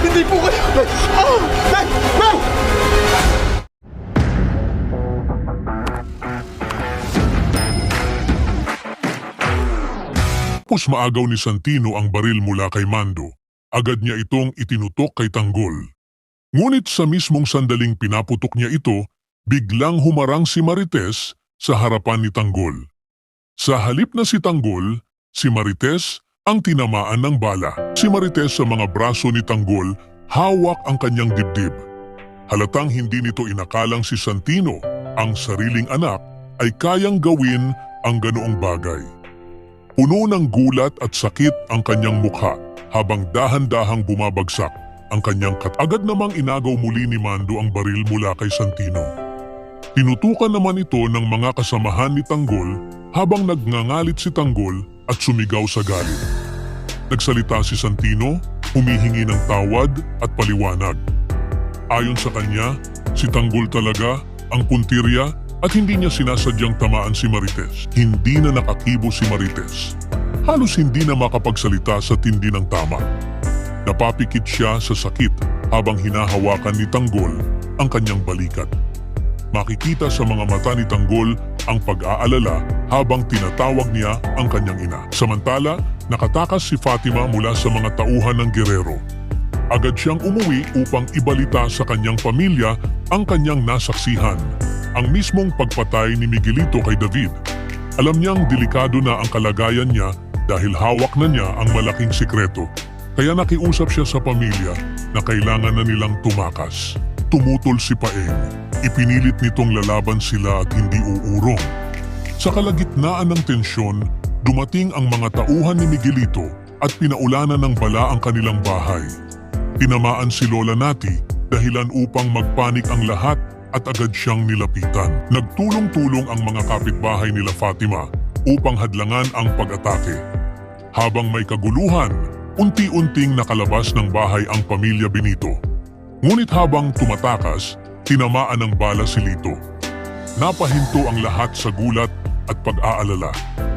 Hindi po kayo! Nay! Nay! Tapos maagaw ni Santino ang baril mula kay Mando. Agad niya itong itinutok kay Tanggol. Ngunit sa mismong sandaling pinaputok niya ito, biglang humarang si Marites sa harapan ni Tanggol. Sa halip na si Tanggol, si Marites ang tinamaan ng bala. Si Marites sa mga braso ni Tanggol, hawak ang kanyang dibdib. Halatang hindi nito inakalang si Santino, ang sariling anak, ay kayang gawin ang ganoong bagay. Puno ng gulat at sakit ang kanyang mukha habang dahan-dahang bumabagsak ang kanyang agad namang inagaw muli ni Mando ang baril mula kay Santino. Tinutukan naman ito ng mga kasamahan ni Tanggol habang nagngangalit si Tanggol at sumigaw sa galit. Nagsalita si Santino, humihingi ng tawad at paliwanag. Ayon sa kanya, si Tanggol talaga ang puntirya at hindi niya sinasadyang tamaan si Marites. Hindi na nakakibo si Marites. Halos hindi na makapagsalita sa tindi ng tama. Napapikit siya sa sakit habang hinahawakan ni Tanggol ang kanyang balikat. Makikita sa mga mata ni Tanggol ang pag-aalala habang tinatawag niya ang kanyang ina. Samantala, nakatakas si Fatima mula sa mga tauhan ng Guerrero. Agad siyang umuwi upang ibalita sa kanyang pamilya ang kanyang nasaksihan, ang mismong pagpatay ni Miguelito kay David. Alam niyang delikado na ang kalagayan niya dahil hawak na niya ang malaking sikreto. Kaya nakiusap siya sa pamilya na kailangan na nilang tumakas. Tumutol si Paeng. Ipinilit nitong lalaban sila at hindi uurong. Sa kalagitnaan ng tensyon, dumating ang mga tauhan ni Miguelito at pinaulanan ng bala ang kanilang bahay. Tinamaan si Lola Nati dahilan upang magpanik ang lahat at agad siyang nilapitan. Nagtulong-tulong ang mga kapitbahay nila Fatima upang hadlangan ang pag-atake. Habang may kaguluhan, unti-unting nakalabas ng bahay ang pamilya Benito. Ngunit habang tumatakas, tinamaan ng bala si Lito. Napahinto ang lahat sa gulat at pag-aalala.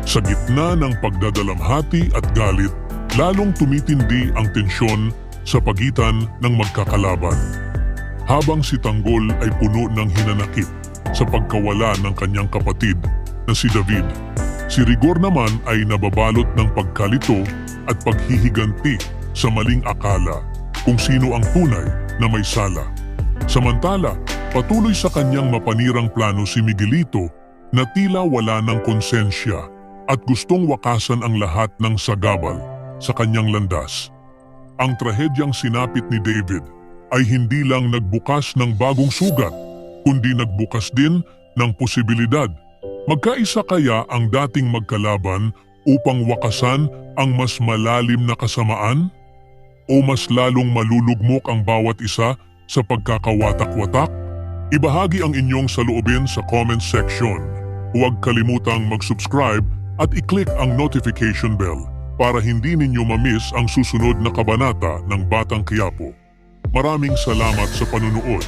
Sa gitna ng pagdadalamhati at galit, lalong tumitindi ang tensyon sa pagitan ng magkakalaban. Habang si Tanggol ay puno ng hinanakit sa pagkawala ng kanyang kapatid na si David, si Rigor naman ay nababalot ng pagkalito at paghihiganti sa maling akala kung sino ang tunay na may sala. Samantala, patuloy sa kanyang mapanirang plano si Miguelito na tila wala ng konsensya at gustong wakasan ang lahat ng sagabal sa kanyang landas. Ang trahedyang sinapit ni David ay hindi lang nagbukas ng bagong sugat, kundi nagbukas din ng posibilidad. Magkaisa kaya ang dating magkalaban upang wakasan ang mas malalim na kasamaan? O mas lalong malulugmok ang bawat isa sa pagkakawatak-watak? Ibahagi ang inyong saloobin sa comment section. Huwag kalimutang mag-subscribe at i-click ang notification bell para hindi ninyo ma-miss ang susunod na kabanata ng Batang Quiapo. Maraming salamat sa panunood.